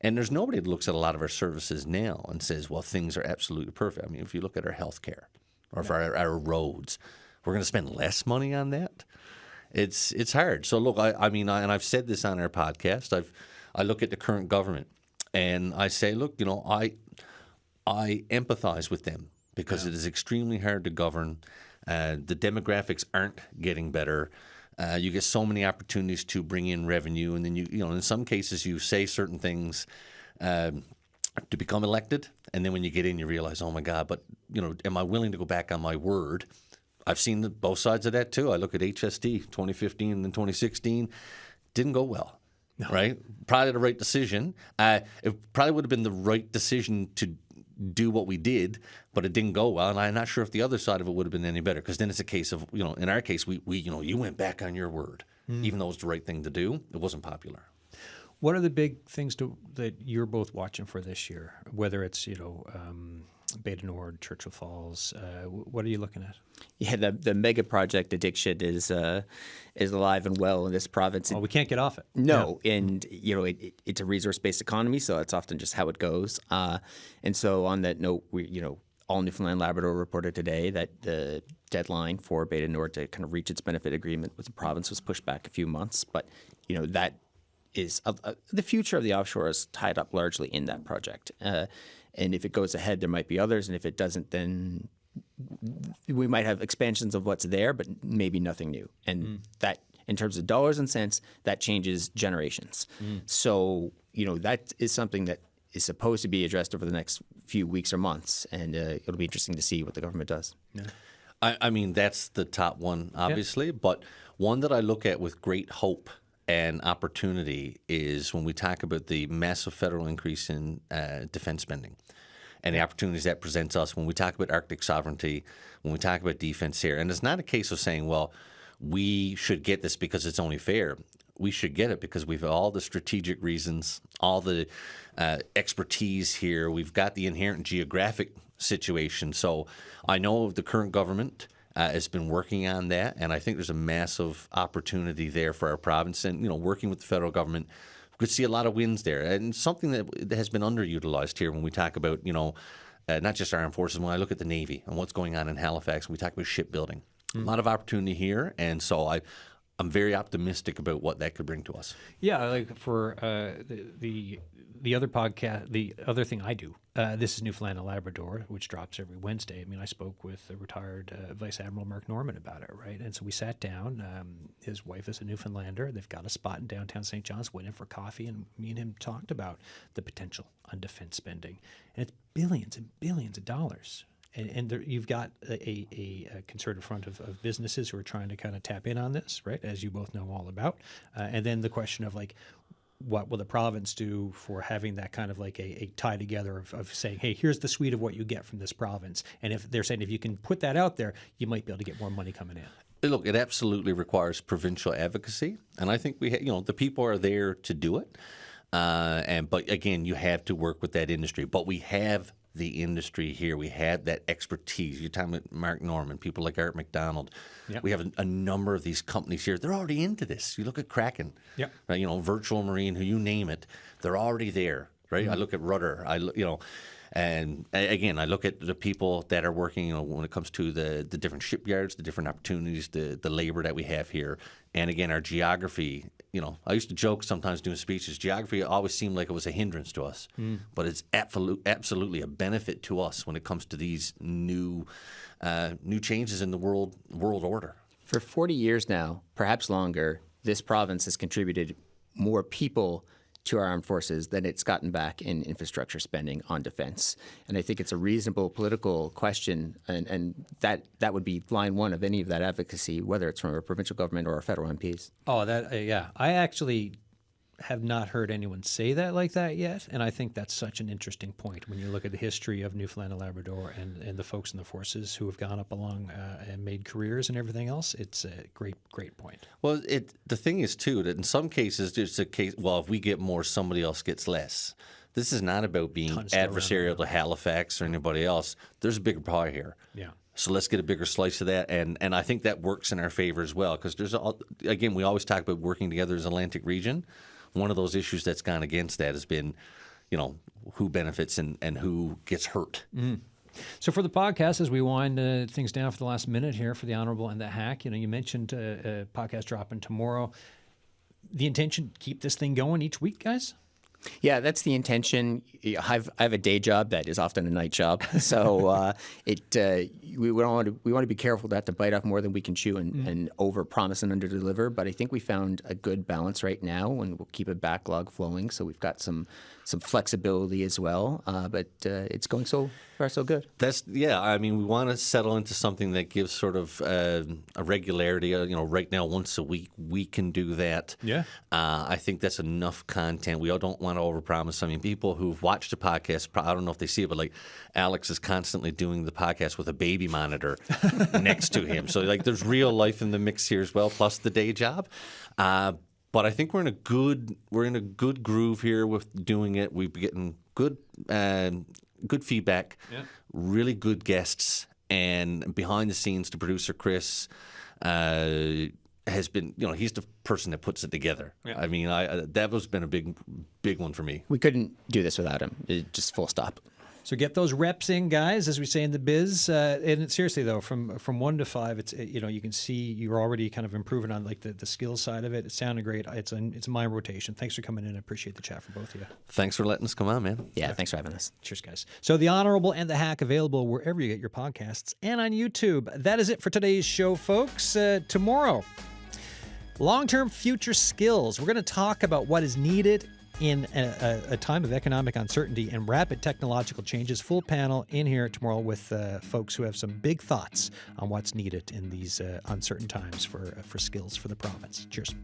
and there's nobody that looks at a lot of our services now and says, well, things are absolutely perfect. If you look at our health care or if our roads, we're going to spend less money on that. It's hard. So look, and I've said this on our podcast, I look at the current government and I say, look, I empathize with them. Because it is extremely hard to govern. The demographics aren't getting better. You get so many opportunities to bring in revenue, and then in some cases you say certain things to become elected, and then when you get in, you realize, oh my God, but am I willing to go back on my word? I've seen both sides of that too. I look at HSD 2015 and then 2016, didn't go well. No. Right? Probably the right decision. It probably would have been the right decision to do what we did, but it didn't go well, and I'm not sure if the other side of it would have been any better, because then it's a case of, in our case, we you went back on your word, even though it was the right thing to do. It wasn't popular. What are the big things that you're both watching for this year, whether it's, Beta Nord, Churchill Falls? What are you looking at? Yeah, the mega project addiction is alive and well in this province. Well, we can't get off it. No, yeah. And it's a resource-based economy, so that's often just how it goes. And so on that note, allNewfoundlandLabrador reported today that the deadline for Beta Nord to kind of reach its benefit agreement with the province was pushed back a few months, but that is the future of the offshore is tied up largely in that project. And if it goes ahead, there might be others. And if it doesn't, then we might have expansions of what's there, but maybe nothing new. And that, in terms of dollars and cents, that changes generations. So, that is something that is supposed to be addressed over the next few weeks or months. And it'll be interesting to see what the government does. Yeah. That's the top one, obviously. Yeah. But one that I look at with great hope and opportunity is when we talk about the massive federal increase in defense spending and the opportunities that presents us when we talk about Arctic sovereignty, when we talk about defense here. And it's not a case of saying, well, we should get this because it's only fair. We should get it because we've all the strategic reasons, all the expertise here. We've got the inherent geographic situation. So I know the current government has been working on that, and I think there's a massive opportunity there for our province. And, working with the federal government, we could see a lot of wins there. And something that has been underutilized here when we talk about, not just our armed forces, when I look at the Navy and what's going on in Halifax, we talk about shipbuilding. A lot of opportunity here, and so I'm very optimistic about what that could bring to us. Yeah, like for the other podcast, the other thing I do, this is Newfoundland and Labrador, which drops every Wednesday. I mean, I spoke with the retired Vice Admiral Mark Norman about it, right? And so we sat down. His wife is a Newfoundlander. They've got a spot in downtown St. John's. Went in for coffee, and me and him talked about the potential on defense spending. And it's billions and billions of dollars. And there, you've got a concerted front of businesses who are trying to kind of tap in on this, right, as you both know all about. And then the question of, like, what will the province do for having that kind of like a tie together of saying, hey, here's the suite of what you get from this province. And if they're saying if you can put that out there, you might be able to get more money coming in. Look, it absolutely requires provincial advocacy. And I think the people are there to do it. But again, you have to work with that industry. But we have the industry here. We have that expertise. You're talking about Mark Norman, people like Art McDonald. Yep. We have a number of these companies here. They're already into this. You look at Kraken, yep. Right? Virtual Marine, who you name it, they're already there, right? Mm-hmm. I look at Rudder. And again, I look at the people that are working, when it comes to the different shipyards, the different opportunities, the labor that we have here. And again, our geography, I used to joke sometimes doing speeches, geography always seemed like it was a hindrance to us. But it's absolutely a benefit to us when it comes to these new changes in the world order. For 40 years now, perhaps longer, this province has contributed more people to our armed forces than it's gotten back in infrastructure spending on defense. And I think it's a reasonable political question, and that would be line one of any of that advocacy, whether it's from a provincial government or federal MPs. Oh, yeah. I actually have not heard anyone say that like that yet, and I think that's such an interesting point when you look at the history of Newfoundland and Labrador and the folks in the forces who have gone up along and made careers and everything else. It's a great point. Well, the thing is, too, that in some cases there's a case, well, if we get more, somebody else gets less. This is not about being adversarial to Halifax or anybody else. There's a bigger pie here. Yeah. So let's get a bigger slice of that, and I think that works in our favor as well, because again, we always talk about working together as Atlantic region. One of those issues that's gone against that has been, who benefits and who gets hurt. Mm. So for the podcast, as we wind things down for the last minute here for the Honourable and the Hack, you mentioned a podcast dropping tomorrow. The intention, keep this thing going each week, guys? Yeah, that's the intention. I have a day job that is often a night job, so we want to be careful not to bite off more than we can chew and over promise and under deliver. But I think we found a good balance right now, and we'll keep a backlog flowing. So we've got some flexibility as well. But it's going so far so good. We want to settle into something that gives sort of a regularity. Right now, once a week we can do that. Yeah. I think that's enough content. We all don't want to overpromise. I mean, people who've watched the podcast, I don't know if they see it, but like Alex is constantly doing the podcast with a baby monitor next to him. So there's real life in the mix here as well, plus the day job. But I think we're in a good groove here with doing it. We've been getting good feedback, really good guests, and behind the scenes, the producer Chris has been, he's the person that puts it together. Yeah. I mean, that has been a big one for me. We couldn't do this without him. Just full stop. So get those reps in, guys, as we say in the biz. And seriously, though, from 1 to 5, it's you can see you're already kind of improving on like the skills side of it. It sounded great. It's my rotation. Thanks for coming in. I appreciate the chat for both of you. Thanks for letting us come on, man. Yeah, thanks for having us. Cheers, guys. So the Honourable and the Hack available wherever you get your podcasts and on YouTube. That is it for today's show, folks. Tomorrow, long-term future skills. We're going to talk about what is needed in a time of economic uncertainty and rapid technological changes. Full panel in here tomorrow with folks who have some big thoughts on what's needed in these uncertain times for skills for the province. Cheers.